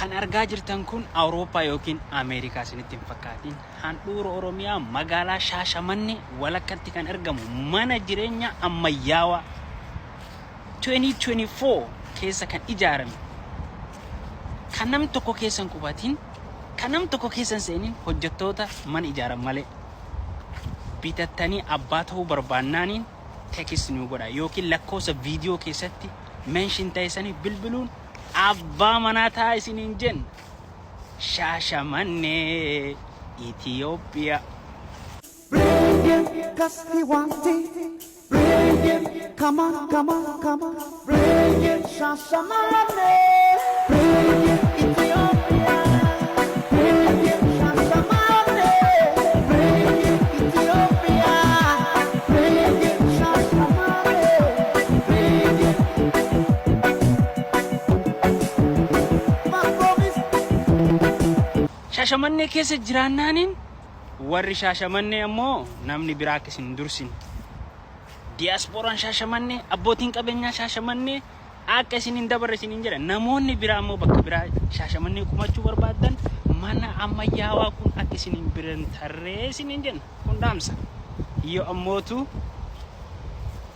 kan argaa jirtan kun Awurooppaa yookiin Ameerikaa isinitti hin fakkaatin. Handhuura Oromiyaa magaalaa Shaashamannee walakkatti kan argamu mana jireenyaa ammayyaawaa 2024 keessa kan ijaarame. Kan nam tokko keessan qubatiin, kan nam tokko keessan seenin hojjettoota mana ijaaran malee. Bitattanii abbaa ta'uu barbaannaaniin teekist nu godha yookiin lakkoofsa viidiyoo keessatti mention taasisanii bilbiluun abbaa manaa ta'a isiniin jenna. Shaashamannee Ethiopia. Brilliant, 'cause he wants it. Brilliant, come on, come on, come on. Brilliant, Shaashamannee. Brilliant, Ethiopia. Brilliant, Shaashamannee. Brilliant, Ethiopia. Brilliant, Shaashamannee. Brilliant. My promise. Shaashamannee keessa jiraannaanin warri Shaashamannee ammoo namni biraa akka isin dursin. Diasporaan Shaashamannee, abbootiin qabeenyaa Shaashamannee akka isin hin dabarre isiniin jedha. Namoonni biraa ammoo bakka biraa Shaashamannee qumachuu barbaadan mana ammayyaawaa kun akka isin hin biran tarree isiniin jenna. Kun dhaamsa. Yoo ammootu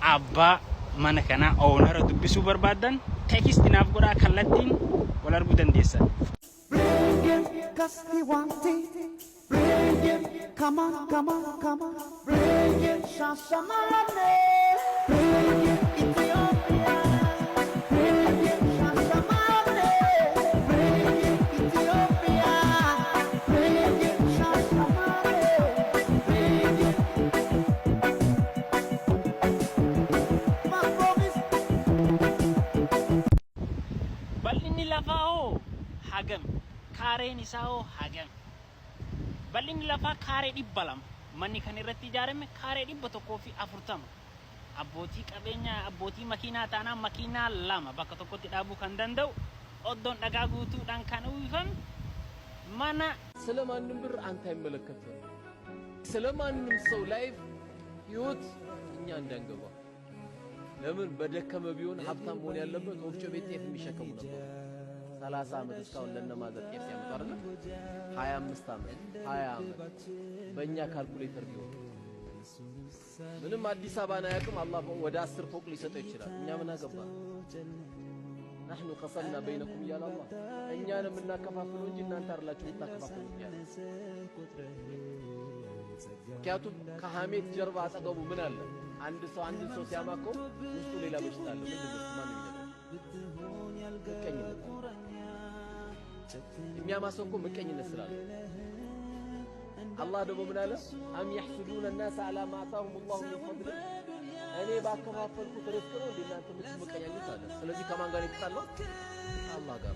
abbaa mana kanaa oonara dubbisuu barbaadan teekist naaf godhaa kallattiin wal arguu dandeessan. Brilliant, 'cause he wants it. Brilliant, come on, come on, come on. Brilliant, Shaashamannee. Brilliant, Ethiopia. Brilliant, Shaashamannee. Brilliant, Ethiopia. Brilliant, Shaashamannee. Brilliant. My promise. Bal'inni lafaa hoo hagam? Kaareen isaa hoo hagam? Bal'inni lafaa kaaree 200. Manni kan irratti ijaarame kaaree 140. Abbootii qabeenyaa, abbootii makiinaa taanaan makiinaa 2 bakka tokkotti dhaabuu kan danda'u oddoon dhagaa guutuudhaan kan uwwifame mana. ስለማንም ብር አንተ አይመለከትም። ስለማንም ሰው ላይፍ ህይወት እኛ እንዳንገባ ለምን በደከመ ቢሆን ሀብታም መሆን ያለበት ወፍጮ ቤት ጤፍ የሚሸከሙ ነበር። 30 ዓመት እስካሁን ለነማዘር ጤፍ ያመጣ አይደል? 25 ዓመት 20 ዓመት በእኛ ካልኩሌተር ቢሆን ምንም አዲስ አበባን አያውቅም። አላህ ወደ 10 ፎቅ ሊሰጠው ይችላል። እኛ ምን አገባ? نحن قسمنا بينكم يا الله እኛን የምናከፋፍለው እንጂ እናንተ አይደላችሁ የምታከፋፍሉት ያለ። ምክንያቱም ከሐሜት ጀርባ አጠገቡ ምን አለ? አንድ ሰው ሲያማከው ውስጡ ሌላ በሽታ አለ። ምንድን ነው? ማን ይነግረው? ምቀኝነት። የሚያማሰው እኮ ምቀኝነት ስላለ አላህ ደግሞ ምን አለ? አም يحسدون الناس على ما آتاهم الله من فضله እኔ ባከፋፈልኩት ርስቅ ነው እናንተ የምትመቀኛኙት አለ። ስለዚህ ከማን ጋር ይጣላል? አላህ ጋር።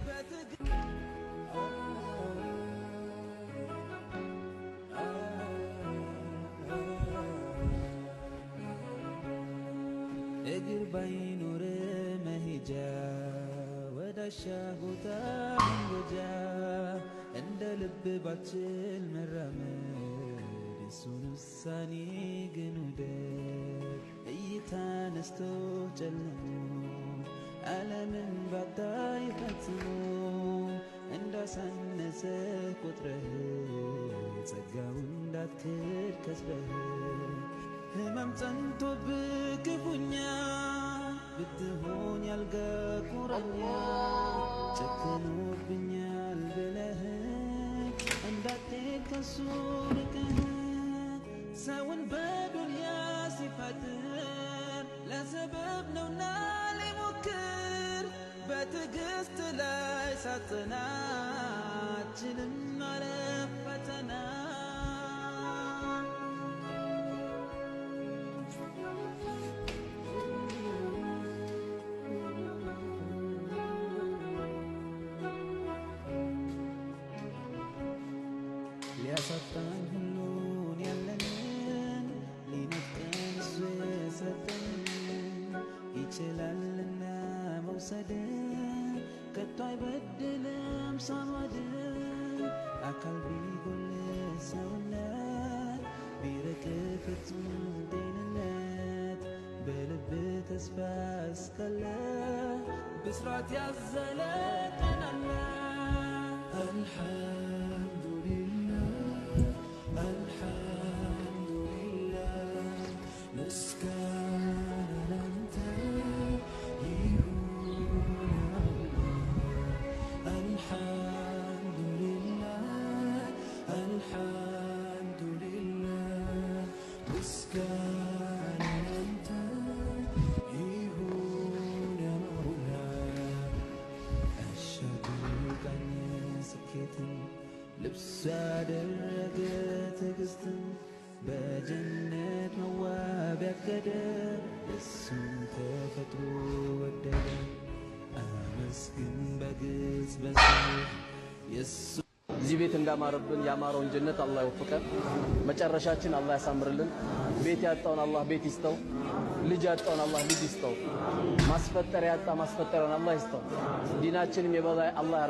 እግር ባይኖር መሄጃ ወዳሻ ቦታ መንጎጃ እንደ ልብ ባችል መራመድ እሱን ውሳኔ ግን ውደድ። እይታ ነስቶ ጨልሞ ዓለምን ባታይ ፈጽሞ እንዳሳነሰ ቁጥረህ ጸጋው እንዳትክድ ከስበህ ህመም ጸንቶብህ ክፉኛ ብትሆን ያልጋ ቁራኛ ጨክኖብኛል ብለህ እንዳትሄድ ከሱ ርቀህ ሰውን በዱንያ ሲፈጥር ለሰበብ ነውና ሊሞክር በትዕግስት ላይ ሳትናችንም ማለፍ ፈተና ሊያሳጣን ሁሉን ያለንን ሊነጥቀን እሱ የሰጠን ይችላልና መውሰድ ከቶ አይበድልም ሳማድ አካል ቢጎል ሰውነት ቢርቅ ፍጹም ጤንነት በልብ ተስፋ እስካለ ብስራት ያዘለ ቀናለ الحمد لله الحمد لله مسكان أنت الحمد لله الحمد لله مسكان أنت يهون مولاي أشهد أن سكتن ልብስ ያደረገ ትዕግስትን በጀነት መዋቢያ ያቀደ እሱን ተፈጥሮ ወደደ አመስግን በግልጽ በጽሑፍ የሱ እዚህ ቤት እንዳማረብን ያማረውን ጀነት አላህ ይወፍቀን። መጨረሻችን አላህ ያሳምርልን። ቤት ያጣውን አላህ ቤት ይስጠው። ልጅ ያጣውን አላህ ልጅ ይስጠው። ማስፈጠሪያ ያጣ ማስፈጠሪያውን አላህ ይስጠው። ዲናችንም የበላይ አላህ